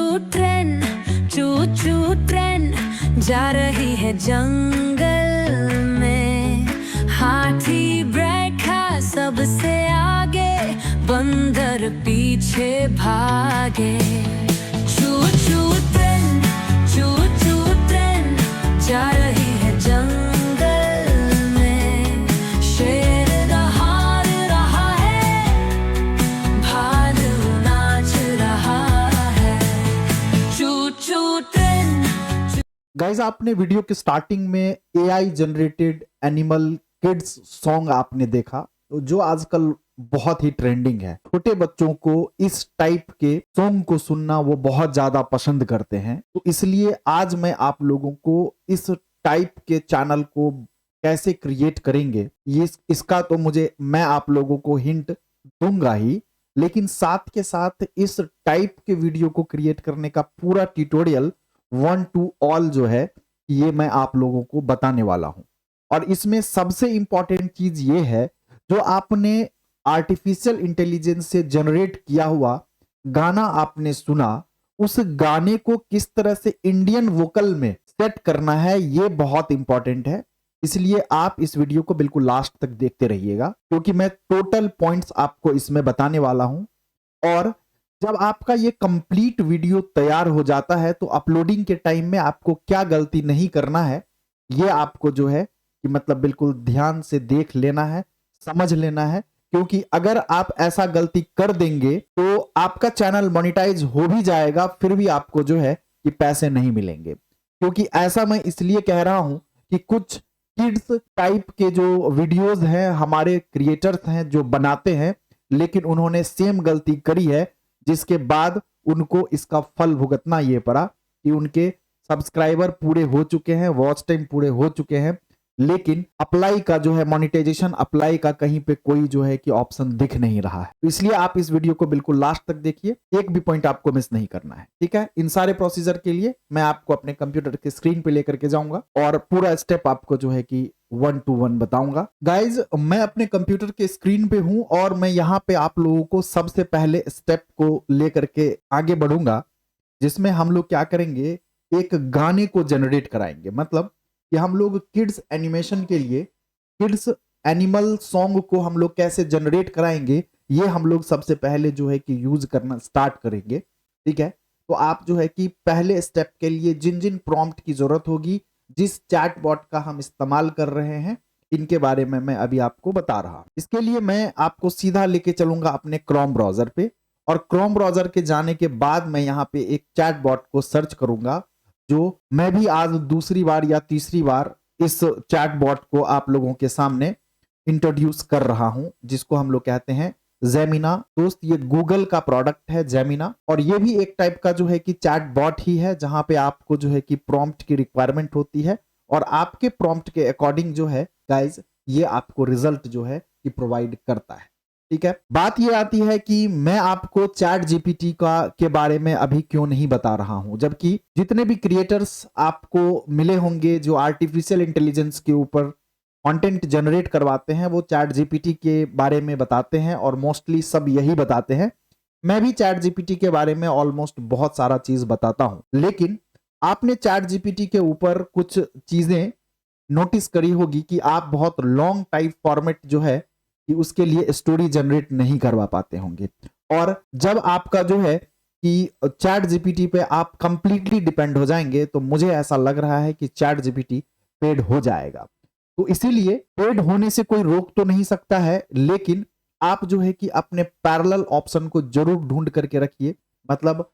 चू चू ट्रेन जा रही है जंगल में, हाथी बैठा सबसे आगे, बंदर पीछे भागे। चू चू ट्रेन जा रही है जंगल में, शेर दहाड़ रहा है, भालू नाच रहा है। चू चू ट्रेन। गाइज, आपने वीडियो के स्टार्टिंग में AI generated animal kids song आपने देखा, जो आजकल बहुत ही ट्रेंडिंग है। छोटे बच्चों को इस टाइप के सॉन्ग को सुनना वो बहुत ज्यादा पसंद करते हैं, तो इसलिए आज मैं आप लोगों को इस टाइप के चैनल को कैसे क्रिएट करेंगे इसका तो मैं आप लोगों को हिंट दूंगा ही, लेकिन साथ के साथ इस टाइप के वीडियो को क्रिएट करने का पूरा ट्यूटोरियल 1 to all जो है ये मैं आप लोगों को बताने वाला हूं। और इसमें सबसे इंपॉर्टेंट चीज ये है, जो आपने आर्टिफिशियल इंटेलिजेंस से जनरेट किया हुआ गाना आपने सुना, उस गाने को किस तरह से इंडियन वोकल में सेट करना है ये बहुत इंपॉर्टेंट है। इसलिए आप इस वीडियो को बिल्कुल लास्ट तक देखते रहिएगा, क्योंकि मैं टोटल पॉइंट्स आपको इसमें बताने वाला हूं। और जब आपका ये कंप्लीट वीडियो तैयार हो जाता है तो अपलोडिंग के टाइम में आपको क्या गलती नहीं करना है ये आपको जो है कि मतलब बिल्कुल ध्यान से देख लेना है, समझ लेना है, क्योंकि अगर आप ऐसा गलती कर देंगे तो आपका चैनल मोनेटाइज हो भी जाएगा, फिर भी आपको जो है कि पैसे नहीं मिलेंगे। क्योंकि ऐसा मैं इसलिए कह रहा हूं कि कुछ किड्स टाइप के जो वीडियोस हैं, हमारे क्रिएटर्स हैं जो बनाते हैं, लेकिन उन्होंने सेम गलती करी है, जिसके बाद उनको इसका फल भुगतना ये पड़ा कि उनके सब्सक्राइबर पूरे हो चुके हैं, वॉच टाइम पूरे हो चुके हैं, लेकिन अप्लाई का जो है मोनेटाइजेशन अप्लाई का कहीं पे कोई जो है कि ऑप्शन दिख नहीं रहा है। तो इसलिए आप इस वीडियो को बिल्कुल लास्ट तक देखिए, एक भी पॉइंट आपको मिस नहीं करना है, ठीक है। इन सारे प्रोसीजर के लिए मैं आपको अपने कंप्यूटर के स्क्रीन पे लेकर के जाऊंगा और पूरा स्टेप आपको जो है कि 1 to 1 बताऊंगा। गाइज, मैं अपने कंप्यूटर के स्क्रीन पे हूं और मैं यहाँ पे आप लोगों को सबसे पहले स्टेप को लेकर के आगे बढ़ूंगा, जिसमें हम लोग क्या करेंगे, एक गाने को जनरेट कराएंगे। मतलब कि हम लोग किड्स एनिमेशन के लिए किड्स एनिमल सॉन्ग को हम लोग कैसे जनरेट कराएंगे, ये हम लोग सबसे पहले जो है कि यूज करना स्टार्ट करेंगे, ठीक है। तो आप जो है कि पहले स्टेप के लिए जिन जिन प्रॉम्प्ट की जरूरत होगी, जिस चैट बॉट का हम इस्तेमाल कर रहे हैं, इनके बारे में मैं अभी आपको बता रहा हूं। इसके लिए मैं आपको सीधा लेके चलूंगा अपने क्रोम ब्राउजर पे, और क्रोम ब्राउजर के जाने के बाद मैं यहाँ पे एक चैट बॉट को सर्च करूंगा, जो मैं भी आज दूसरी बार या तीसरी बार इस चैट बॉट को आप लोगों के सामने इंट्रोड्यूस कर रहा हूं, जिसको हम लोग कहते हैं जेमिना। दोस्त, ये गूगल का प्रोडक्ट है जेमिना, और ये भी एक टाइप का जो है कि चैट बॉट ही है, जहां पे आपको जो है कि प्रॉम्प्ट की रिक्वायरमेंट होती है, और आपके प्रॉम्प्ट के अकॉर्डिंग जो है गाइज ये आपको रिजल्ट जो है कि प्रोवाइड करता है, ठीक है। बात ये आती है कि मैं आपको चैट जीपीटी के बारे में अभी क्यों नहीं बता रहा हूं, जबकि जितने भी क्रिएटर्स आपको मिले होंगे जो आर्टिफिशियल इंटेलिजेंस के ऊपर कंटेंट जनरेट करवाते हैं, वो चैट जीपीटी के बारे में बताते हैं, और मोस्टली सब यही बताते हैं। मैं भी चैट जीपीटी के बारे में ऑलमोस्ट बहुत सारा चीज बताता हूं, लेकिन आपने चैट जीपीटी के ऊपर कुछ चीजें नोटिस करी होगी कि आप बहुत लॉन्ग टाइप फॉर्मेट जो है कि उसके लिए स्टोरी जनरेट नहीं करवा पाते होंगे। और जब आपका जो है कि चैट जीपीटी पे आप कंप्लीटली डिपेंड हो जाएंगे, तो मुझे ऐसा लग रहा है कि चैट जीपीटी पेड हो जाएगा। तो इसीलिए पेड होने से कोई रोक तो नहीं सकता है, लेकिन आप जो है कि अपने पैरेलल ऑप्शन को जरूर ढूंढ करके रखिए। मतलब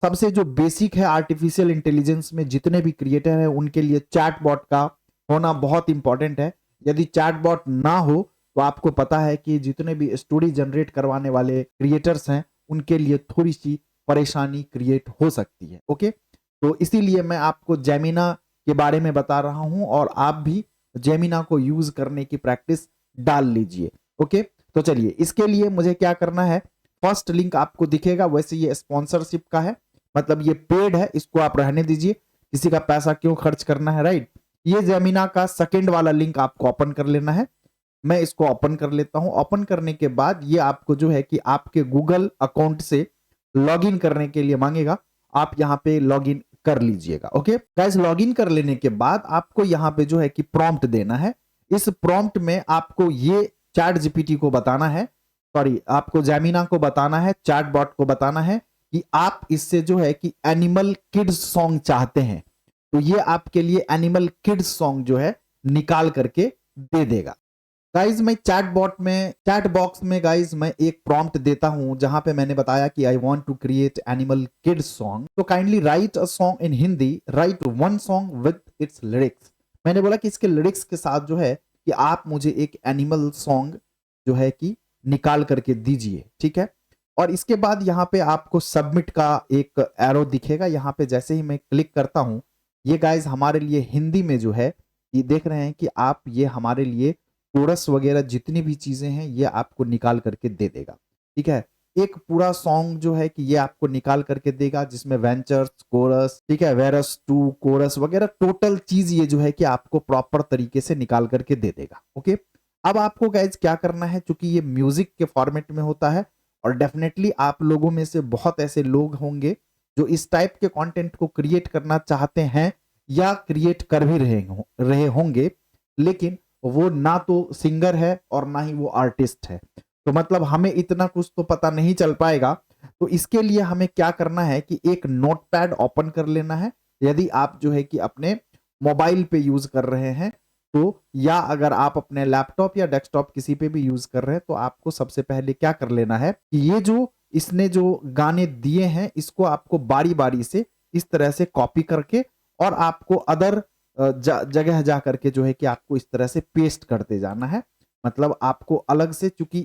सबसे जो बेसिक है आर्टिफिशियल इंटेलिजेंस में, जितने भी क्रिएटर हैं उनके लिए चैट बॉट का होना बहुत इंपॉर्टेंट है। यदि चैट बॉट ना हो तो आपको पता है कि जितने भी स्टोरी जनरेट करवाने वाले क्रिएटर्स हैं उनके लिए थोड़ी सी परेशानी क्रिएट हो सकती है। ओके, तो इसीलिए मैं आपको जेमिना के बारे में बता रहा हूं, और आप भी जेमिना को यूज करने की प्रैक्टिस डाल लीजिए। ओके, तो चलिए, इसके लिए मुझे क्या करना है, फर्स्ट लिंक आपको दिखेगा, वैसे ये स्पॉन्सरशिप का है, मतलब ये पेड है, इसको आप रहने दीजिए, किसी का पैसा क्यों खर्च करना है, राइट। ये जेमिना का सेकंड वाला लिंक आपको ओपन कर लेना है। मैं इसको ओपन कर लेता हूं। ओपन करने के बाद ये आपको जो है कि आपके गूगल अकाउंट से लॉगिन करने के लिए मांगेगा। आप यहाँ पे लॉगिन कर लीजिएगा। ओके गाइस, लॉगिन कर लेने के बाद आपको यहाँ पे जो है कि प्रॉम्प्ट देना है। इस प्रॉम्प्ट में आपको ये चैट जीपीटी को बताना है, सॉरी आपको जेमिना को बताना है, चैट बॉट को बताना है कि आप इससे जो है कि एनिमल किड्स सॉन्ग चाहते हैं, तो ये आपके लिए एनिमल किड्स सॉन्ग जो है निकाल करके दे देगा। गाइज मैं चैट बॉक्स में गाइज मैं एक प्रॉम्प्ट देता हूं जहां पे मैंने बताया कि I want to create animal kids song, तो kindly write a song in Hindi, write one song with its lyrics. मैंने बोला कि इसके लिरिक्स के साथ जो है कि आप मुझे एक एनिमल सॉन्ग जो है कि निकाल करके दीजिए, ठीक है। और इसके बाद यहाँ पे आपको सबमिट का एक एरो दिखेगा, यहाँ पे जैसे ही मैं क्लिक करता हूं, ये गाइज हमारे लिए हिंदी में जो है ये देख रहे हैं कि आप ये हमारे लिए कोरस वगैरह जितनी भी चीजें हैं ये आपको निकाल करके दे देगा, ठीक है। एक पूरा सॉन्ग जो है कि ये आपको निकाल करके देगा जिसमें वेंचर्स, कोरस, ठीक है, वेरस 2 कोरस वगैरह टोटल चीज ये जो है कि आपको प्रॉपर तरीके से निकाल करके दे देगा। ओके, अब आपको गाइज क्या करना है, चूंकि ये म्यूजिक के फॉर्मेट में होता है और डेफिनेटली आप लोगों में से बहुत ऐसे लोग होंगे जो इस टाइप के कंटेंट को क्रिएट करना चाहते हैं या क्रिएट कर भी रहे होंगे, लेकिन वो ना तो सिंगर है और ना ही वो आर्टिस्ट है, तो मतलब हमें इतना कुछ तो पता नहीं चल पाएगा। तो इसके लिए हमें क्या करना है कि एक नोटपैड ओपन कर लेना है, यदि आप जो है कि अपने मोबाइल पे यूज कर रहे हैं तो, या अगर आप अपने लैपटॉप या डेस्कटॉप किसी पे भी यूज कर रहे हैं, तो आपको सबसे पहले क्या कर लेना है कि ये जो इसने जो गाने दिए हैं इसको आपको बारी बारी से इस तरह से कॉपी करके और आपको अदर जगह जा करके जो है कि आपको इस तरह से पेस्ट करते जाना है। मतलब आपको अलग से, चूंकि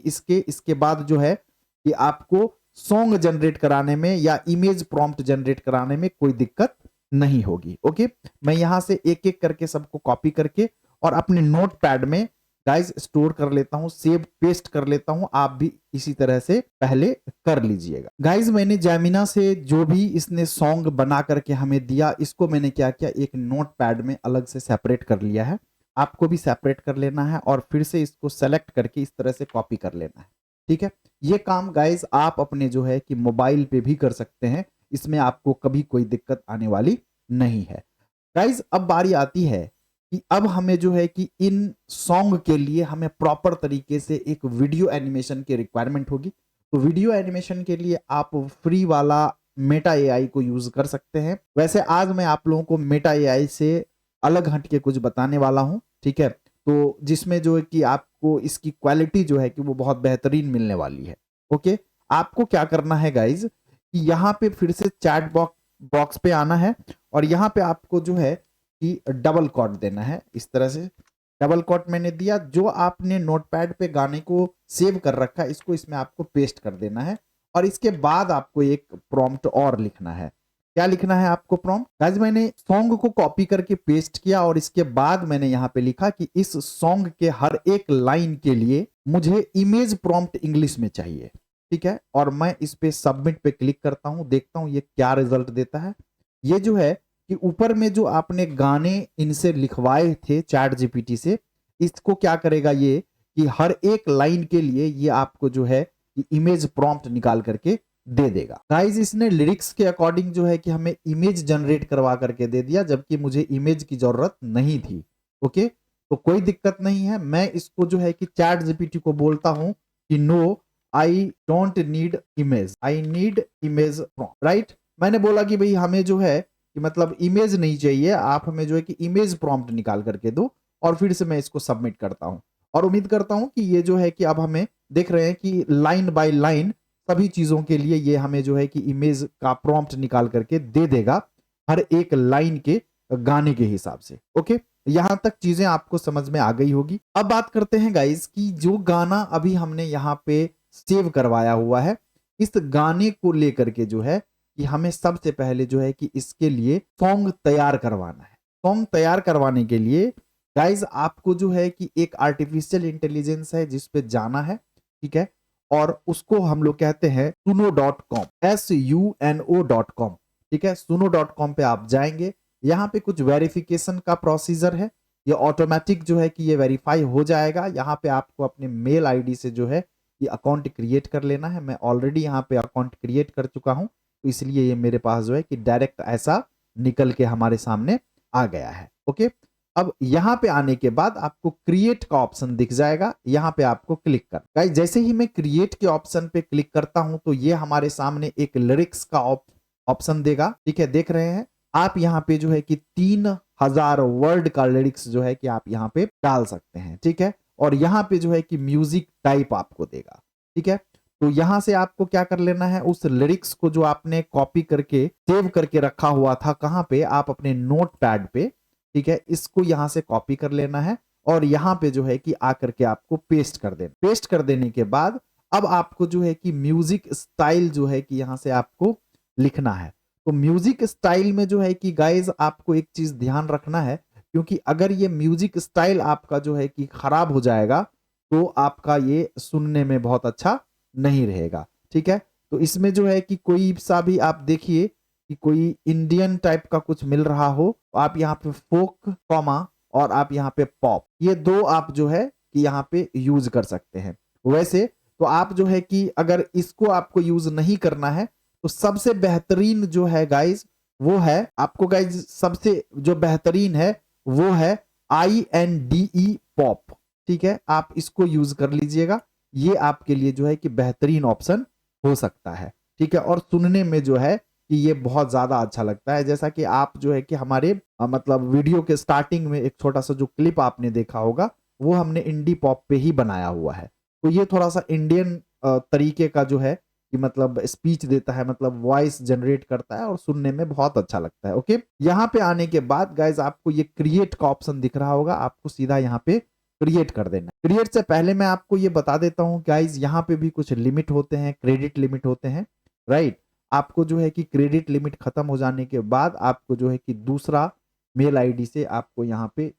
इसके बाद जो है कि आपको सॉन्ग जनरेट कराने में या इमेज प्रॉम्प्ट जनरेट कराने में कोई दिक्कत नहीं होगी। ओके, मैं यहां से एक एक करके सबको कॉपी करके और अपने नोटपैड में गाइज स्टोर कर लेता हूं, सेव पेस्ट कर लेता हूं। आप भी इसी तरह से पहले कर लीजिएगा। गाइज मैंने जेमिना से जो भी इसने सॉन्ग बना करके हमें दिया, इसको मैंने क्या किया, एक नोटपैड में अलग से सेपरेट कर लिया है। आपको भी सेपरेट कर लेना है और फिर से इसको सेलेक्ट करके इस तरह से कॉपी कर लेना है, ठीक है। ये काम गाइज आप अपने जो है कि मोबाइल पे भी कर सकते हैं, इसमें आपको कभी कोई दिक्कत आने वाली नहीं है। गाइज अब बारी आती है कि अब हमें जो है कि इन सॉन्ग के लिए हमें प्रॉपर तरीके से एक वीडियो एनिमेशन की रिक्वायरमेंट होगी। तो वीडियो एनिमेशन के लिए आप फ्री वाला मेटा एआई को यूज कर सकते हैं। वैसे आज मैं आप लोगों को मेटा एआई से अलग हट के कुछ बताने वाला हूं, ठीक है, तो जिसमें जो है कि आपको इसकी क्वालिटी जो है कि वो बहुत बेहतरीन मिलने वाली है। ओके, आपको क्या करना है गाइज कि यहाँ पे फिर से चैट बॉक्स पे आना है और यहाँ पे आपको जो है कि डबल कॉट देना है। इस तरह से डबल कॉट मैंने दिया, जो आपने नोटपैड पे गाने को सेव कर रखा है इसको इसमें आपको पेस्ट कर देना है और इसके बाद आपको एक प्रॉम्प्ट और लिखना है। क्या लिखना है आपको प्रॉम्प्ट? गाइस मैंने सॉन्ग को कॉपी करके पेस्ट किया और इसके बाद मैंने यहाँ पे लिखा कि इस सॉन्ग के हर एक लाइन के लिए मुझे इमेज प्रॉम्प्ट इंग्लिश में चाहिए, ठीक है। और मैं इस पे सबमिट पे क्लिक करता हूं, देखता हूं ये क्या रिजल्ट देता है। ये जो है कि ऊपर में जो आपने गाने इनसे लिखवाए थे चैट जीपीटी से, इसको क्या करेगा ये कि हर एक लाइन के लिए ये आपको जो है कि इमेज प्रॉम्प्ट निकाल करके दे देगा। गाइस इसने लिरिक्स के अकॉर्डिंग जो है कि हमें इमेज जनरेट करवा करके दे दिया, जबकि मुझे इमेज की जरूरत नहीं थी। ओके, तो कोई दिक्कत नहीं है। मैं इसको जो है कि चैट जीपीटी को बोलता हूं कि no I don't need image, I need image prompt, right. मैंने बोला कि भाई हमें जो है कि मतलब इमेज नहीं चाहिए, आप हमें जो है कि इमेज प्रॉम्प्ट निकाल करके दो, और फिर से मैं इसको सबमिट करता हूं और उम्मीद करता हूं कि ये जो है कि अब हमें देख रहे हैं कि लाइन बाय लाइन सभी चीजों के लिए ये हमें जो है कि इमेज का प्रॉम्प्ट निकाल करके दे देगा हर एक लाइन के गाने के हिसाब से। ओके, यहां तक चीजें आपको समझ में आ गई होगी। अब बात करते हैं गाइस कि जो गाना अभी हमने यहाँ पे सेव करवाया हुआ है, इस गाने को लेकर के जो है कि हमें सबसे पहले जो है कि इसके लिए सॉन्ग तैयार करवाना है। सॉन्ग तैयार करवाने के लिए गाइज आपको जो है कि एक आर्टिफिशियल इंटेलिजेंस है जिस पे जाना है, ठीक है, और उसको हम लोग कहते हैं suno.com, suno.com, ठीक है। suno.com पे आप जाएंगे, यहाँ पे कुछ वेरिफिकेशन का प्रोसीजर है, ये ऑटोमेटिक जो है कि ये वेरीफाई हो जाएगा। यहाँ पे आपको अपने मेल आईडी से जो है ये अकाउंट क्रिएट कर लेना है। मैं ऑलरेडी यहाँ पे अकाउंट क्रिएट कर चुका हूँ, तो इसलिए ये मेरे पास जो है कि डायरेक्ट ऐसा निकल के हमारे सामने आ गया है। ओके, अब यहां पे आने के बाद आपको क्रिएट का ऑप्शन दिख जाएगा, यहां पे आपको क्लिक कर। गाइस जैसे ही मैं क्रिएट के ऑप्शन पे क्लिक करता हूं तो ये हमारे सामने एक लिरिक्स का ऑप्शन देगा। ठीक है, देख रहे हैं आप यहाँ पे जो है कि 3000 वर्ड का लिरिक्स जो है कि आप यहाँ पे डाल सकते हैं। ठीक है, और यहाँ पे जो है कि म्यूजिक टाइप आपको देगा। ठीक है, तो यहां से आपको क्या कर लेना है, उस लिरिक्स को जो आपने कॉपी करके सेव करके रखा हुआ था, कहां पे, आप अपने नोट पैड पे, ठीक है, इसको यहां से कॉपी कर लेना है और यहां पे जो है कि आकर के आपको पेस्ट कर देना। पेस्ट कर देने के बाद अब आपको जो है कि म्यूजिक स्टाइल जो है कि यहां से आपको लिखना है। तो म्यूजिक स्टाइल में जो है कि गाइज आपको एक चीज ध्यान रखना है, क्योंकि अगर ये म्यूजिक स्टाइल आपका जो है कि खराब हो जाएगा तो आपका ये सुनने में बहुत अच्छा नहीं रहेगा। ठीक है, तो इसमें जो है कि कोई सा भी आप देखिए कि कोई इंडियन टाइप का कुछ मिल रहा हो, तो आप यहाँ पे फोक कॉमा और आप यहाँ पे पॉप, ये दो आप जो है कि यहाँ पे यूज कर सकते हैं। वैसे तो आप जो है कि अगर इसको आपको यूज नहीं करना है तो सबसे बेहतरीन जो है गाइज वो है, आपको गाइज सबसे जो बेहतरीन है वो है INDE पॉप। ठीक है, आप इसको यूज कर लीजिएगा, ये आपके लिए जो है कि बेहतरीन ऑप्शन हो सकता है। ठीक है, और सुनने में जो है कि ये बहुत ज्यादा अच्छा लगता है। जैसा कि आप जो है कि हमारे मतलब वीडियो के स्टार्टिंग में एक छोटा सा जो क्लिप आपने देखा होगा वो हमने इंडी पॉप पे ही बनाया हुआ है। तो ये थोड़ा सा इंडियन तरीके का जो है कि मतलब स्पीच देता है, मतलब वॉइस जनरेट करता है और सुनने में बहुत अच्छा लगता है। ओके, यहाँ पे आने के बाद गाइज आपको ये क्रिएट का ऑप्शन दिख रहा होगा, आपको सीधा यहाँ पे क्रिएट कर देना। क्रिएट से पहले मैं आपको ये बता देता हूँ गाइज, यहाँ पे भी कुछ लिमिट होते हैं, क्रेडिट लिमिट होते हैं, राइट। आपको जो है कि क्रेडिट लिमिट खत्म हो जाने के बाद आपको जो है कि दूसरा मेल आईडी से आपको यहाँ पे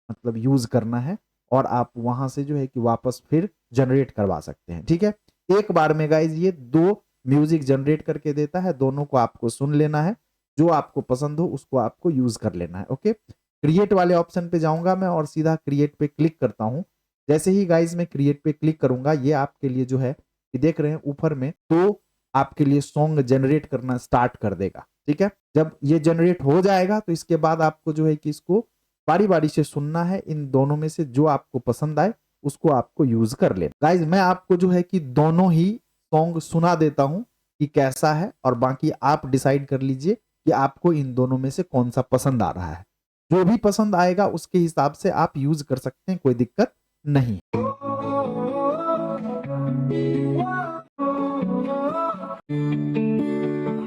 मतलब यूज करना है और आप वहां से जो है कि वापस फिर जनरेट करवा सकते हैं। ठीक है, एक बार में गाइज ये 2 म्यूजिक जनरेट करके देता है, दोनों को आपको सुन लेना है, जो आपको पसंद हो उसको आपको यूज कर लेना है। ओके, क्रिएट वाले ऑप्शन पे जाऊंगा मैं और सीधा क्रिएट पे क्लिक करता हूं। जैसे ही गाइज मैं क्रिएट पे क्लिक करूंगा ये आपके लिए जो है कि देख रहे हैं ऊपर में, तो आपके लिए सॉन्ग जनरेट करना स्टार्ट कर देगा। ठीक है, जब ये जनरेट हो जाएगा तो इसके बाद आपको जो है कि इसको बारी बारी से सुनना है, इन दोनों में से जो आपको पसंद आए उसको आपको यूज कर लेना। गाइज मैं आपको जो है कि दोनों ही सॉन्ग सुना देता हूं कि कैसा है, और बाकी आप डिसाइड कर लीजिए कि आपको इन दोनों में से कौन सा पसंद आ रहा है। जो भी पसंद आएगा उसके हिसाब से आप यूज कर सकते हैं, कोई दिक्कत नहीं।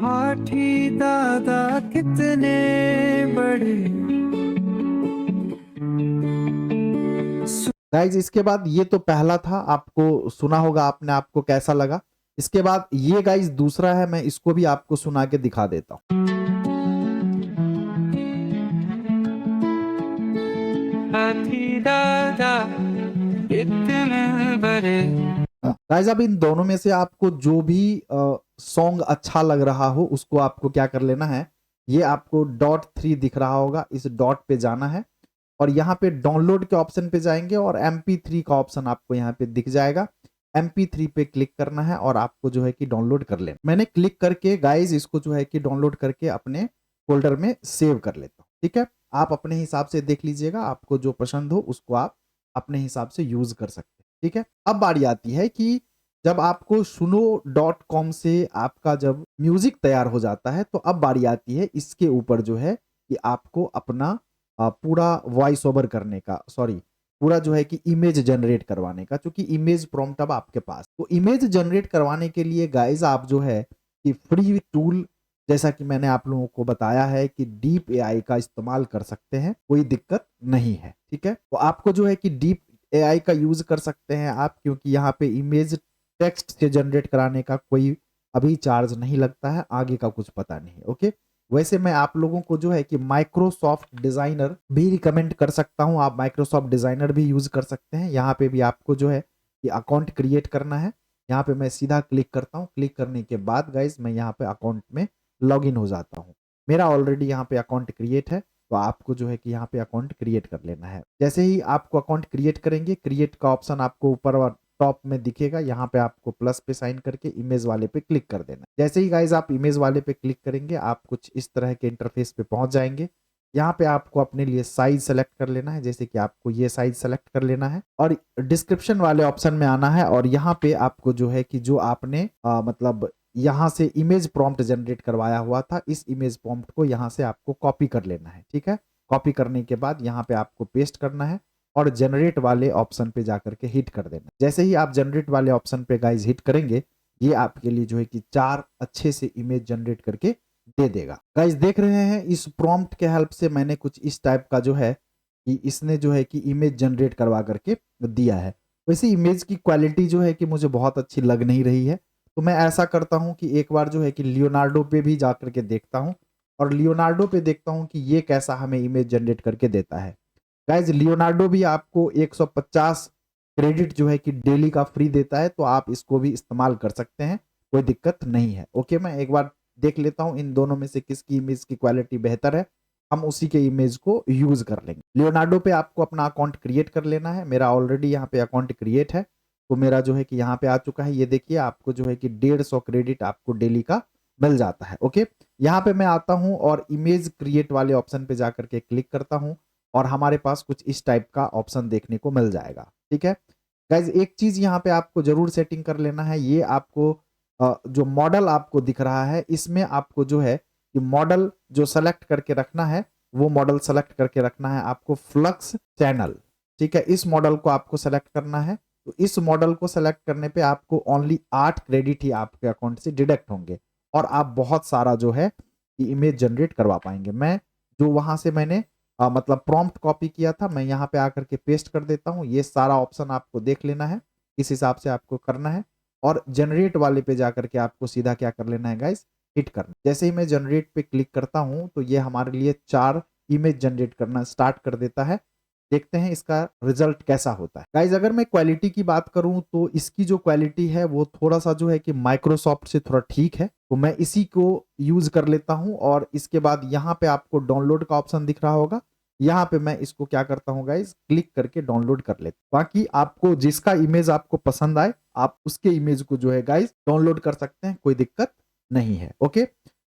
हाथी दादा कितने बड़े। गाइज इसके बाद ये तो पहला था, आपको सुना होगा आपने, आपको कैसा लगा। इसके बाद ये गाइज दूसरा है, मैं इसको भी आपको सुना के दिखा देता हूं। हाथी दादा इतने बड़े। गाइज अब इन दोनों में से आपको जो भी सॉन्ग अच्छा लग रहा हो उसको आपको क्या कर लेना है, ये आपको .3 दिख रहा होगा, इस डॉट पे जाना है और यहाँ पे डाउनलोड के ऑप्शन पे जाएंगे और MP3 का ऑप्शन आपको यहाँ पे दिख जाएगा। MP3 पे क्लिक करना है और आपको जो है कि डाउनलोड कर लेना। मैंने क्लिक करके गाइज इसको जो है कि डाउनलोड करके अपने फोल्डर में सेव कर लेता हूँ। ठीक है, आप अपने हिसाब से देख लीजिएगा, आपको जो पसंद हो उसको आप अपने हिसाब से यूज कर सकते हैं। ठीक है, अब बारी आती है कि जब आपको suno.com से आपका जब म्यूजिक तैयार हो जाता है तो अब बारी आती है इसके ऊपर जो है कि आपको अपना पूरा वॉइस ओवर करने का, सॉरी पूरा जो है कि इमेज जनरेट करवाने का, क्योंकि इमेज प्रॉम्प्ट अब आपके पास। तो इमेज जनरेट करवाने के लिए गाइज आप जो है कि फ्री टूल, जैसा कि मैंने आप लोगों को बताया है कि डीप AI का इस्तेमाल कर सकते हैं, कोई दिक्कत नहीं है। ठीक है, तो आपको जो है कि डीप AI का यूज कर सकते हैं आप, क्योंकि यहाँ पे इमेज टेक्स्ट से जनरेट कराने का कोई अभी चार्ज नहीं लगता है, आगे का कुछ पता नहीं। ओके, वैसे मैं आप लोगों को जो है कि माइक्रोसॉफ्ट डिजाइनर भी रिकमेंड कर सकता हूं, आप माइक्रोसॉफ्ट डिजाइनर भी यूज कर सकते हैं। यहाँ पे भी आपको जो है कि अकाउंट क्रिएट करना है, यहाँ पे मैं सीधा क्लिक करता हूँ। क्लिक करने के बाद गाइज मैं यहाँ पे अकाउंट में लॉग इन हो जाता हूँ। मेरा ऑलरेडी यहाँ पे अकाउंट क्रिएट है, तो आपको जो है कि यहाँ पे अकाउंट क्रिएट कर लेना है। जैसे ही आपको अकाउंट क्रिएट करेंगे, क्रिएट का ऑप्शन आपको ऊपर टॉप में दिखेगा, यहाँ पे आपको प्लस पे साइन करके इमेज वाले पे क्लिक कर देना। जैसे ही गाइज आप इमेज वाले पे क्लिक करेंगे आप कुछ इस तरह के इंटरफेस पे पहुंच जाएंगे। यहाँ पे आपको अपने लिए साइज सेलेक्ट कर लेना है, जैसे कि आपको ये साइज सेलेक्ट कर लेना है और डिस्क्रिप्शन वाले ऑप्शन में आना है और यहाँ पे आपको जो है कि जो आपने मतलब यहाँ से इमेज प्रॉम्प्ट जनरेट करवाया हुआ था, इस इमेज प्रॉम्प्ट को यहाँ से आपको कॉपी कर लेना है। ठीक है, कॉपी करने के बाद यहाँ पे आपको पेस्ट करना है और जनरेट वाले ऑप्शन पे जाकर के हिट कर देना। जैसे ही आप जनरेट वाले ऑप्शन पे गाइज हिट करेंगे, ये आपके लिए जो है कि 4 अच्छे से इमेज जनरेट करके दे देगा। गाइज देख रहे हैं इस प्रॉम्प्ट के हेल्प से मैंने कुछ इस टाइप का जो है कि इसने जो है कि इमेज जनरेट करवा करके दिया है। वैसे इमेज की क्वालिटी जो है कि मुझे बहुत अच्छी लग नहीं रही है, तो मैं ऐसा करता हूं कि एक बार जो है कि लियोनार्डो पे भी जाकर के देखता हूं और लियोनार्डो पे देखता हूं कि ये कैसा हमें इमेज जनरेट करके देता है। गाइज लियोनार्डो भी आपको 150 क्रेडिट जो है कि डेली का फ्री देता है, तो आप इसको भी इस्तेमाल कर सकते हैं, कोई दिक्कत नहीं है। ओके, मैं एक बार देख लेता हूं इन दोनों में से किसकी इमेज की क्वालिटी बेहतर है, हम उसी के इमेज को यूज कर लेंगे। लियोनार्डो पे आपको अपना अकाउंट क्रिएट कर लेना है। मेरा ऑलरेडी यहाँ पे अकाउंट क्रिएट है, तो मेरा जो है कि यहाँ पे आ चुका है। ये देखिए आपको जो है कि 150 क्रेडिट आपको डेली का मिल जाता है। ओके, यहाँ पे मैं आता हूँ और इमेज क्रिएट वाले ऑप्शन पे जाकर के क्लिक करता हूँ और हमारे पास कुछ इस टाइप का ऑप्शन देखने को मिल जाएगा। ठीक है गाइज, एक चीज यहाँ पे आपको जरूर सेटिंग कर लेना है। ये आपको जो मॉडल आपको दिख रहा है, इसमें आपको जो है कि मॉडल जो सेलेक्ट करके रखना है, वो मॉडल सेलेक्ट करके रखना है आपको फ्लक्स चैनल। ठीक है, इस मॉडल को आपको सेलेक्ट करना है। तो इस मॉडल को सेलेक्ट करने पे आपको ओनली 8 क्रेडिट ही आपके अकाउंट से डिडक्ट होंगे और आप बहुत सारा जो है कि इमेज जनरेट करवा पाएंगे। मैं जो वहां से मैंने मतलब प्रॉम्प्ट कॉपी किया था, मैं यहाँ पे आकर के पेस्ट कर देता हूँ। ये सारा ऑप्शन आपको देख लेना है, इस हिसाब से आपको करना है और जनरेट वाले पे जाकर के आपको सीधा क्या कर लेना है गाइस, हिट करना। जैसे ही मैं जनरेट पे क्लिक करता हूँ तो ये हमारे लिए 4 इमेज जनरेट करना स्टार्ट कर देता है। देखते हैं इसका रिजल्ट कैसा होता है। गाइज अगर मैं क्वालिटी की बात करूं तो इसकी जो क्वालिटी है वो थोड़ा सा जो है कि माइक्रोसॉफ्ट से थोड़ा ठीक है, तो मैं इसी को यूज कर लेता हूं और इसके बाद यहाँ पे आपको डाउनलोड का ऑप्शन दिख रहा होगा, यहाँ पे मैं इसको क्या करता हूँ गाइज, क्लिक करके डाउनलोड कर लेता हूं। बाकी आपको जिसका इमेज आपको पसंद आए आप उसके इमेज को जो है गाइज डाउनलोड कर सकते हैं, कोई दिक्कत नहीं है। ओके,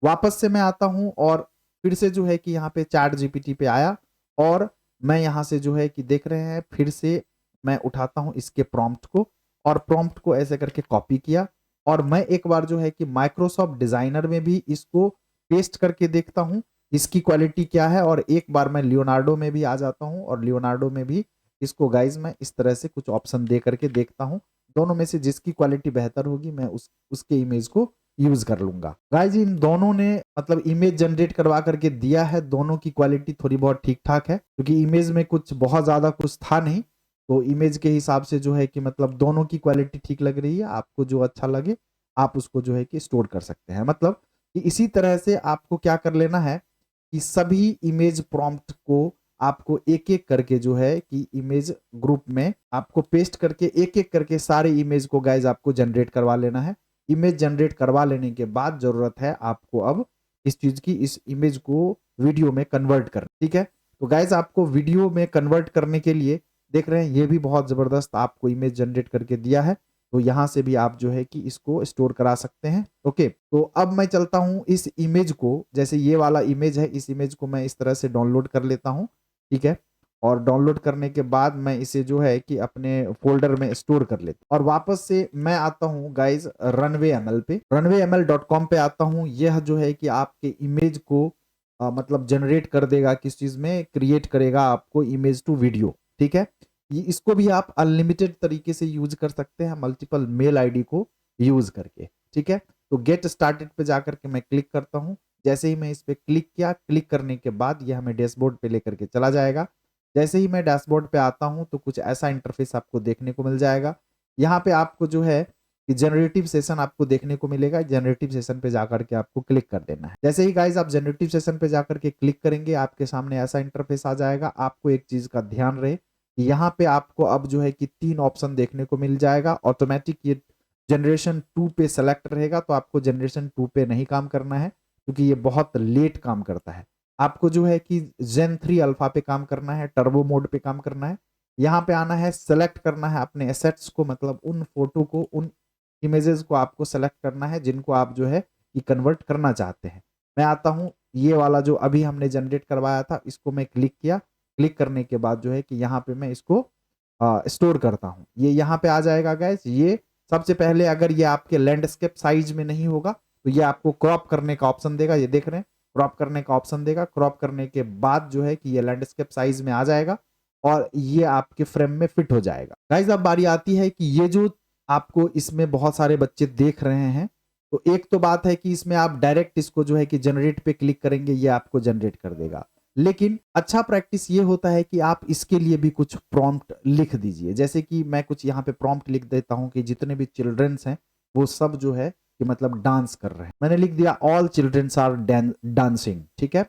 वापस से मैं आता हूं और फिर से जो है कि यहाँ पे चैट जीपीटी पे आया और मैं यहाँ से जो है कि देख रहे हैं फिर से मैं उठाता हूँ इसके प्रॉम्प्ट को और प्रॉम्प्ट को ऐसे करके कॉपी किया और मैं एक बार जो है कि माइक्रोसॉफ्ट डिजाइनर में भी इसको पेस्ट करके देखता हूँ इसकी क्वालिटी क्या है और एक बार मैं लियोनार्डो में भी आ जाता हूँ और लियोनार्डो में भी इसको गाइज मैं इस तरह से कुछ ऑप्शन दे करके देखता हूँ। दोनों में से जिसकी क्वालिटी बेहतर होगी मैं उसके इमेज को यूज कर लूंगा। गाइज इन दोनों ने मतलब इमेज जनरेट करवा करके दिया है, दोनों की क्वालिटी थोड़ी बहुत ठीक ठाक है क्योंकि इमेज में कुछ बहुत ज्यादा कुछ था नहीं, तो इमेज के हिसाब से जो है कि मतलब दोनों की क्वालिटी ठीक लग रही है। आपको जो अच्छा लगे आप उसको जो है कि स्टोर कर सकते हैं। मतलब कि इसी तरह से आपको क्या कर लेना है कि सभी इमेज प्रॉम्प्ट को आपको एक एक करके जो है कि इमेज ग्रुप में आपको पेस्ट करके एक एक करके सारे इमेज को गाइज आपको जनरेट करवा लेना है। इमेज जनरेट करवा लेने के बाद जरूरत है आपको अब इस चीज की, इस इमेज को वीडियो में कन्वर्ट करना। ठीक है, तो गाइज आपको वीडियो में कन्वर्ट करने के लिए देख रहे हैं ये भी बहुत जबरदस्त आपको इमेज जनरेट करके दिया है, तो यहां से भी आप जो है कि इसको स्टोर करा सकते हैं। ओके, तो अब मैं चलता हूं इस इमेज को, जैसे ये वाला इमेज है, इस इमेज को मैं इस तरह से डाउनलोड कर लेता हूं। ठीक है, और डाउनलोड करने के बाद मैं इसे जो है कि अपने फोल्डर में स्टोर कर लेता हूं और वापस से मैं आता हूं गाइज runway.ml पे, runwayml.com पे आता हूं। यह जो है कि आपके इमेज को मतलब जनरेट कर देगा, किस चीज में क्रिएट करेगा आपको इमेज टू वीडियो। ठीक है, इसको भी आप अनलिमिटेड तरीके से यूज कर सकते हैं मल्टीपल मेल आईडी को यूज करके। ठीक है, तो गेट स्टार्टेड पे जाकर के मैं क्लिक करता हूं। जैसे ही मैं इस पे क्लिक किया, क्लिक करने के बाद यह हमें डैशबोर्ड पे लेकर के चला जाएगा। जैसे ही मैं डैशबोर्ड पे आता हूं तो कुछ ऐसा इंटरफेस आपको देखने को मिल जाएगा। यहाँ पे आपको जो है कि जनरेटिव सेशन आपको देखने को मिलेगा, जनरेटिव सेशन पे जाकर के आपको क्लिक कर देना है। जैसे ही गाइज आप जनरेटिव सेशन पे जाकर के क्लिक करेंगे आपके सामने ऐसा इंटरफेस आ जाएगा। आपको एक चीज का ध्यान रहे कि यहाँ पे आपको अब जो है कि 3 ऑप्शन देखने को मिल जाएगा। ऑटोमेटिक ये जनरेशन 2 पे सेलेक्ट रहेगा, तो आपको जनरेशन 2 पे नहीं काम करना है क्योंकि ये बहुत लेट काम करता है। आपको जो है कि जेन 3 अल्फा पे काम करना है, टर्बो मोड पे काम करना है। यहाँ पे आना है, सेलेक्ट करना है अपने एसेट्स को, मतलब उन फोटो को, उन इमेजेस को आपको सेलेक्ट करना है जिनको आप जो है कि कन्वर्ट करना चाहते हैं। मैं आता हूँ, ये वाला जो अभी हमने जनरेट करवाया था इसको मैं क्लिक किया। क्लिक करने के बाद जो है कि यहाँ पे मैं इसको स्टोर करता हूँ। ये यहाँ पे आ जाएगा गाइस। ये सबसे पहले अगर ये आपके लैंडस्केप साइज में नहीं होगा तो ये आपको क्रॉप करने का ऑप्शन देगा। ये देख रहे हैं, क्रॉप करने का ऑप्शन देगा। क्रॉप करने के बाद जो है कि ये लैंडस्केप साइज में आ जाएगा और ये आपके फ्रेम में फिट हो जाएगा। गाइस अब बारी आती है कि ये जो आपको इसमें बहुत सारे बच्चे देख रहे हैं, तो एक तो बात है कि इसमें आप डायरेक्ट इसको जो है कि जनरेट पे क्लिक करेंगे, ये आपको जनरेट कर देगा। लेकिन अच्छा प्रैक्टिस ये होता है कि आप इसके लिए भी कुछ प्रॉम्प्ट लिख दीजिए। जैसे कि मैं कुछ यहाँ पे प्रॉम्प्ट लिख देता हूँ कि जितने भी चिल्ड्रंस हैं वो सब जो है कि मतलब डांस कर रहे हैं। मैंने लिख दिया ऑल चिल्ड्रंस आर डांसिंग, ठीक है।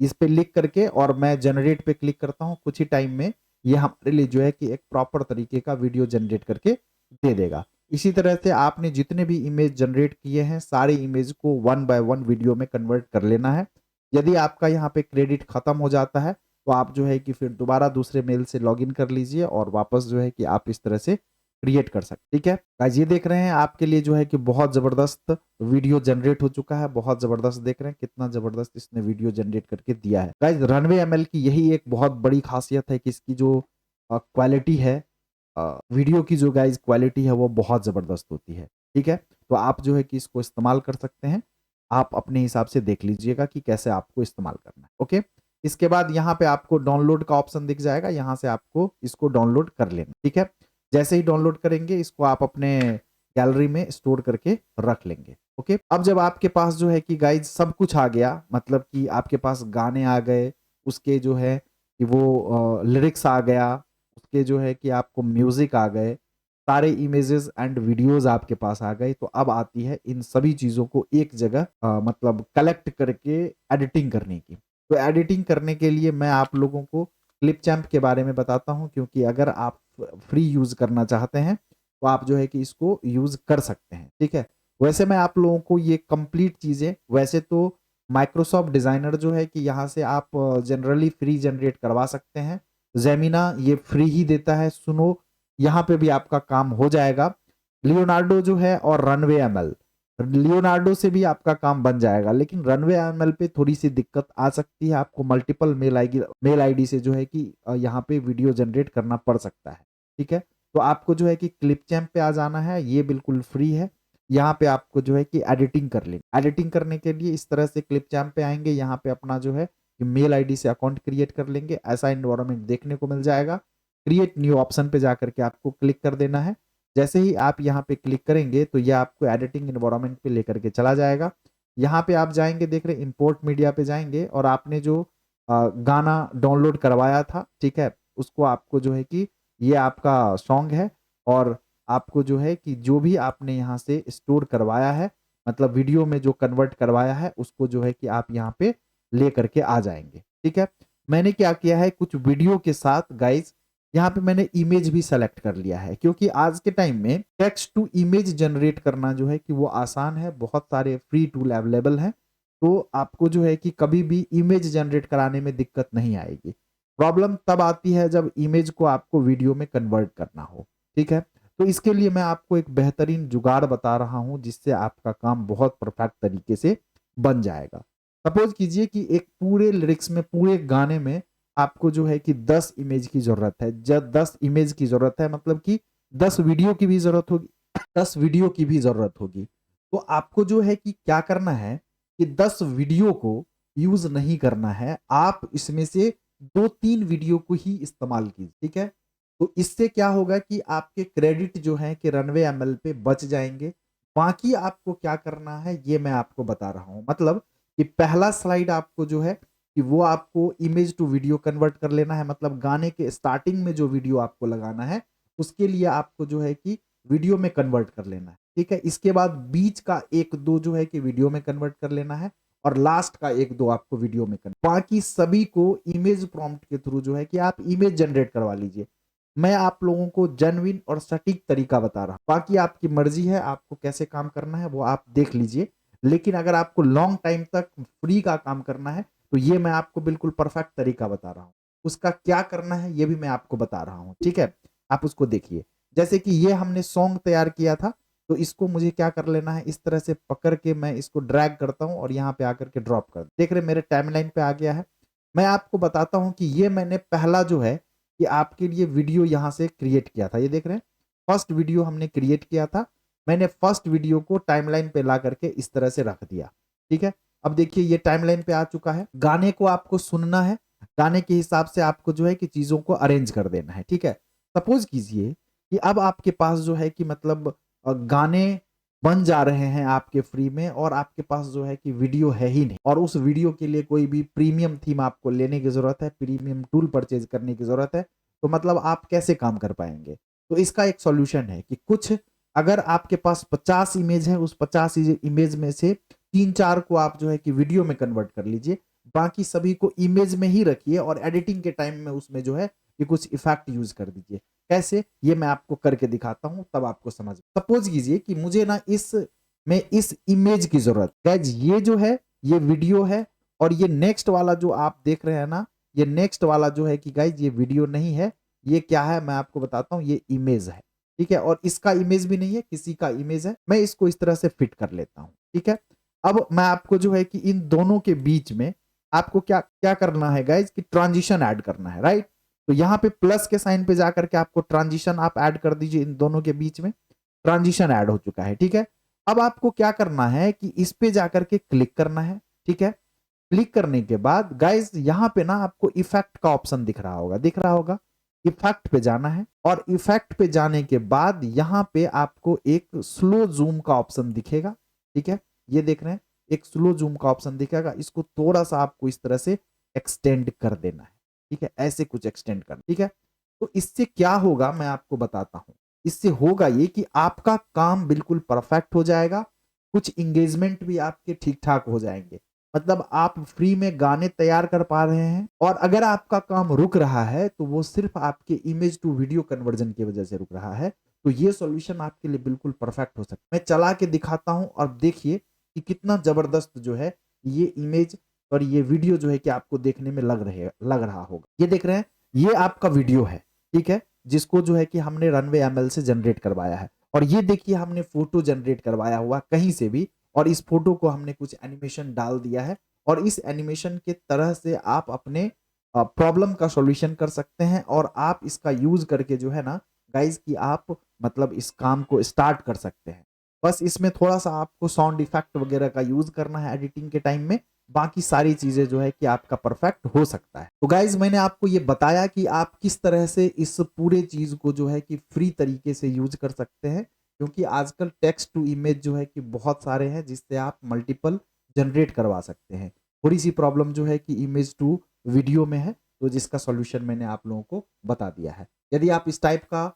इस पे लिख करके और मैं जनरेट पे क्लिक करता हूँ। कुछ ही टाइम में ये हमारे लिए जो है कि एक प्रॉपर तरीके का वीडियो जनरेट करके दे देगा। इसी तरह से आपने जितने भी इमेज जनरेट किए हैं सारे इमेज को 1 बाय 1 वीडियो में कन्वर्ट कर लेना है। यदि आपका यहाँ पे क्रेडिट खत्म हो जाता है तो आप जो है कि फिर दोबारा दूसरे मेल से लॉगिन कर लीजिए और वापस जो है कि आप इस तरह से क्रिएट कर सकते। ठीक है गाइस, ये देख रहे हैं आपके लिए जो है कि बहुत जबरदस्त वीडियो जनरेट हो चुका है। बहुत जबरदस्त, देख रहे हैं कितना जबरदस्त इसने वीडियो जनरेट करके दिया है। गाइस रनवे एमएल की यही एक बहुत बड़ी खासियत है कि इसकी जो क्वालिटी है, वीडियो की जो गाइस क्वालिटी है वो बहुत ज़बरदस्त होती है। ठीक है, तो आप जो है कि इसको इस्तेमाल कर सकते हैं। आप अपने हिसाब से देख लीजिएगा कि कैसे आपको इस्तेमाल करना है। ओके, इसके बाद यहाँ पे आपको डाउनलोड का ऑप्शन दिख जाएगा, यहाँ से आपको इसको डाउनलोड कर लेना। ठीक है, जैसे ही डाउनलोड करेंगे इसको आप अपने गैलरी में स्टोर करके रख लेंगे। ओके, अब जब आपके पास जो है कि गाइज सब कुछ आ गया, मतलब कि आपके पास गाने आ गए, उसके जो है कि वो लिरिक्स आ गया, उसके जो है कि आपको म्यूजिक आ गए, सारे इमेजेस एंड वीडियोस आपके पास आ गए, तो अब आती है इन सभी चीजों को एक जगह मतलब कलेक्ट करके एडिटिंग करने की। तो एडिटिंग करने के लिए मैं आप लोगों को क्लिपचैम्प के बारे में बताता हूं, क्योंकि अगर आप फ्री यूज करना चाहते हैं तो आप जो है कि इसको यूज कर सकते हैं। ठीक है, वैसे मैं आप लोगों को ये कंप्लीट चीजें, वैसे तो माइक्रोसॉफ्ट डिजाइनर जो है कि यहाँ से आप जनरली फ्री जनरेट करवा सकते हैं। जेमिना ये फ्री ही देता है। सुनो यहाँ पे भी आपका काम हो जाएगा। लियोनार्डो जो है और रनवे एमएल, लियोनार्डो से भी आपका काम बन जाएगा, लेकिन रनवे एमएल पे थोड़ी सी दिक्कत आ सकती है। आपको मल्टीपल मेल आईडी से जो है कि यहाँ पे वीडियो जनरेट करना पड़ सकता है। ठीक है, तो आपको जो है कि क्लिपचैम्प पे आ जाना है, ये बिल्कुल फ्री है। यहाँ पे आपको जो है कि एडिटिंग कर लेंगे। एडिटिंग करने के लिए इस तरह से क्लिपचैम्प पे आएंगे, यहाँ पे अपना जो है कि मेल आईडी से अकाउंट क्रिएट कर लेंगे। ऐसा एनवायरनमेंट देखने को मिल जाएगा। क्रिएट न्यू ऑप्शन पे जाकर के आपको क्लिक कर देना है। जैसे ही आप यहाँ पे क्लिक करेंगे तो यह आपको एडिटिंग एनवायरनमेंट पे लेकर के चला जाएगा। यहाँ पे आप जाएंगे, देख रहे इंपोर्ट मीडिया पे जाएंगे और आपने जो गाना डाउनलोड करवाया था, ठीक है, उसको आपको जो है कि ये आपका सॉन्ग है और आपको जो है कि जो भी आपने यहाँ से स्टोर करवाया है, मतलब वीडियो में जो कन्वर्ट करवाया है, उसको जो है कि आप यहाँ पे ले करके आ जाएंगे। ठीक है, मैंने क्या किया है, कुछ वीडियो के साथ गाइज यहाँ पे मैंने इमेज भी सेलेक्ट कर लिया है, क्योंकि आज के टाइम में टेक्स्ट टू इमेज जनरेट करना जो है कि वो आसान है। बहुत सारे फ्री टूल अवेलेबल हैं, तो आपको जो है कि कभी भी इमेज जनरेट कराने में दिक्कत नहीं आएगी। प्रॉब्लम तब आती है जब इमेज को आपको वीडियो में कन्वर्ट करना हो। ठीक है, तो इसके लिए मैं आपको एक बेहतरीन जुगाड़ बता रहा हूं, जिससे आपका काम बहुत परफेक्ट तरीके से बन जाएगा। सपोज कीजिए कि एक पूरे लिरिक्स में, पूरे गाने में आपको जो है कि 10 इमेज की जरूरत है। जब 10 इमेज की जरूरत है, मतलब कि 10 वीडियो की भी जरूरत होगी, 10 वीडियो की भी जरूरत होगी। तो आपको जो है कि क्या करना है कि 10 वीडियो को यूज नहीं करना है, आप इसमें से 2-3 वीडियो को ही इस्तेमाल कीजिए। ठीक है, तो इससे क्या होगा कि आपके क्रेडिट जो है कि रनवे एमएल पे बच जाएंगे। बाकी आपको क्या करना है ये मैं आपको बता रहा हूं। मतलब कि पहला स्लाइड आपको जो है कि वो आपको इमेज टू वीडियो कन्वर्ट कर लेना है। मतलब गाने के स्टार्टिंग में जो वीडियो आपको लगाना है उसके लिए आपको जो है कि वीडियो में कन्वर्ट कर लेना है। ठीक है, इसके बाद बीच का 1-2 जो है कि वीडियो में कन्वर्ट कर लेना है और लास्ट का 1-2 आपको वीडियो में कन्वर्ट। बाकी सभी को इमेज प्रॉम्प्ट के थ्रू जो है कि आप इमेज जनरेट करवा लीजिए। मैं आप लोगों को जेन्युइन और सटीक तरीका बता रहा हूं। बाकी आपकी मर्जी है, आपको कैसे काम करना है वो आप देख लीजिए। लेकिन अगर आपको लॉन्ग टाइम तक फ्री का काम करना है तो ये मैं आपको बिल्कुल परफेक्ट तरीका बता रहा हूं। उसका क्या करना है ये भी मैं आपको बता रहा हूँ, ठीक है। आप उसको देखिए, जैसे कि ये हमने सॉन्ग तैयार किया था, तो इसको मुझे क्या कर लेना है, इस तरह से पकड़ के मैं इसको ड्रैग करता हूँ और यहाँ पे आकर के ड्रॉप कर देख रहे मेरे टाइमलाइन पे आ गया है। मैं आपको बताता हूँ कि ये मैंने पहला जो है कि आपके लिए वीडियो यहाँ से क्रिएट किया था, ये देख रहे हैं फर्स्ट वीडियो हमने क्रिएट किया था। मैंने फर्स्ट वीडियो को टाइमलाइन पे ला करके इस तरह से रख दिया, ठीक है। अब देखिए ये टाइमलाइन पे आ चुका है। गाने को आपको सुनना है, गाने के हिसाब से आपको जो है कि चीजों को अरेंज कर देना है, ठीक है। सपोज कीजिए कि अब आपके पास जो है कि मतलब गाने बन जा रहे हैं आपके फ्री में और आपके पास जो है कि वीडियो है ही नहीं, और उस वीडियो के लिए कोई भी प्रीमियम थीम आपको लेने की जरूरत है, प्रीमियम टूल परचेज करने की जरूरत है, तो मतलब आप कैसे काम कर पाएंगे। तो इसका एक सॉल्यूशन है कि कुछ अगर आपके पास 50 इमेज है, उस 50 इमेज में से 3-4 को आप जो है कि वीडियो में कन्वर्ट कर लीजिए, बाकी सभी को इमेज में ही रखिए और एडिटिंग के टाइम में उसमें जो है कि कुछ इफेक्ट यूज कर दीजिए। कैसे, ये मैं आपको करके दिखाता हूं तब आपको समझ। सपोज कीजिए कि मुझे ना इस इमेज की जरूरत गाइस, ये जो है ये वीडियो है और ये नेक्स्ट वाला जो आप देख रहे हैं ना, ये नेक्स्ट वाला जो है कि गाइस ये वीडियो नहीं है, ये क्या है मैं आपको बताता हूं, ये इमेज है, ठीक है। और इसका इमेज भी नहीं है, किसी का इमेज है। मैं इसको इस तरह से फिट कर लेता हूं, ठीक है। अब मैं आपको जो है कि इन दोनों के बीच में आपको क्या क्या करना है गाइज कि ट्रांजिशन ऐड करना है, राइट। तो यहाँ पे प्लस के साइन पे जाकर के आपको ट्रांजिशन आप ऐड कर दीजिए, इन दोनों के बीच में ट्रांजिशन ऐड हो चुका है, ठीक है। अब आपको क्या करना है कि इस पे जाकर के क्लिक करना है, ठीक है। क्लिक करने के बाद गाइज यहाँ पे ना आपको इफेक्ट का ऑप्शन दिख रहा होगा। इफेक्ट पे जाना है और इफेक्ट पे जाने के बाद यहाँ पे आपको एक स्लो जूम का ऑप्शन दिखेगा, ठीक है। ये देख रहे हैं एक स्लो जूम का ऑप्शन दिखेगा, इसको थोड़ा सा आपको इस तरह से एक्सटेंड कर देना है, ठीक है। ऐसे कुछ एक्सटेंड कर, ठीक है। तो इससे क्या होगा मैं आपको बताता हूं। इससे होगा ये कि आपका काम बिल्कुल परफेक्ट हो जाएगा, कुछ इंगेजमेंट भी आपके ठीक ठाक हो जाएंगे, मतलब आप फ्री में गाने तैयार कर पा रहे हैं। और अगर आपका काम रुक रहा है तो वो सिर्फ आपके इमेज टू वीडियो कन्वर्जन की वजह से रुक रहा है। तो ये सॉल्यूशन आपके लिए बिल्कुल परफेक्ट हो सकता है। मैं चला के दिखाता हूं और देखिए कि कितना जबरदस्त जो है ये इमेज और ये वीडियो जो है कि आपको देखने में लग रहा होगा। ये देख रहे हैं ये आपका वीडियो है, ठीक है, जिसको जो है कि हमने रनवे एमएल से जनरेट करवाया है। और ये देखिए हमने फोटो जनरेट करवाया हुआ कहीं से भी, और इस फोटो को हमने कुछ एनिमेशन डाल दिया है। और इस एनिमेशन के तरह से आप अपने प्रॉब्लम का सॉल्यूशन कर सकते हैं और आप इसका यूज करके जो है ना गाइज कि आप मतलब इस काम को स्टार्ट कर सकते हैं। बस इसमें थोड़ा सा आपको साउंड इफेक्ट वगैरह का यूज करना है एडिटिंग के टाइम में, बाकी सारी चीजें जो है कि आपका परफेक्ट हो सकता है। तो गाइज मैंने आपको ये बताया कि आप किस तरह से इस पूरे चीज को जो है कि फ्री तरीके से यूज कर सकते हैं, क्योंकि आजकल टेक्स्ट टू इमेज जो है कि बहुत सारे हैं जिससे आप मल्टीपल जनरेट करवा सकते हैं। थोड़ी सी प्रॉब्लम जो है कि इमेज टू वीडियो में है, तो जिसका सॉल्यूशन मैंने आप लोगों को बता दिया है। यदि आप इस टाइप का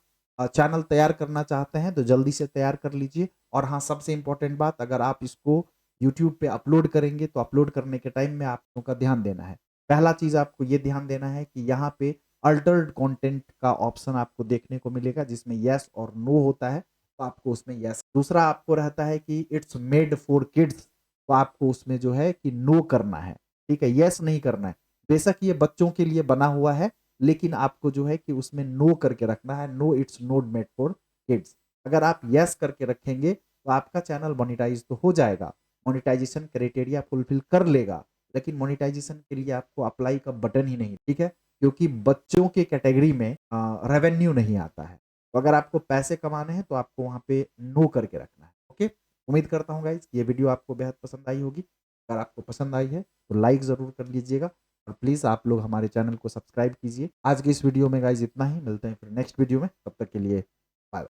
चैनल तैयार करना चाहते हैं तो जल्दी से तैयार कर लीजिए। और हाँ, सबसे इंपॉर्टेंट बात, अगर आप इसको यूट्यूब पे अपलोड करेंगे तो अपलोड करने के टाइम में आप लोगों का ध्यान देना है। पहला चीज आपको ये ध्यान देना है कि यहाँ पे अल्टर्ड कंटेंट का ऑप्शन आपको देखने को मिलेगा जिसमें यस और नो होता है, तो आपको उसमें यस। दूसरा आपको रहता है कि इट्स मेड फॉर किड्स, तो आपको उसमें जो है कि नो करना है, ठीक है, यस नहीं करना है। बेशक ये बच्चों के लिए बना हुआ है लेकिन आपको जो है कि उसमें नो करके रखना है, no it's not made for kids. अगर आप यस करके रखेंगे तो आपका चैनल मोनेटाइज तो हो जाएगा, मोनेटाइजेशन क्राइटेरिया फुलफिल कर लेगा, लेकिन मोनेटाइजेशन के लिए आपको अप्लाई का बटन ही नहीं, ठीक है, क्योंकि बच्चों के कैटेगरी में रेवेन्यू नहीं आता है। तो अगर आपको पैसे कमाने हैं तो आपको वहां पे नो करके रखना है। ओके, उम्मीद करता हूँ गाइज ये वीडियो आपको बेहद पसंद आई होगी। अगर आपको पसंद आई है तो लाइक जरूर कर लीजिएगा और प्लीज आप लोग हमारे चैनल को सब्सक्राइब कीजिए। आज के इस वीडियो में गाइज इतना ही, मिलते हैं फिर नेक्स्ट वीडियो में, तब तक के लिए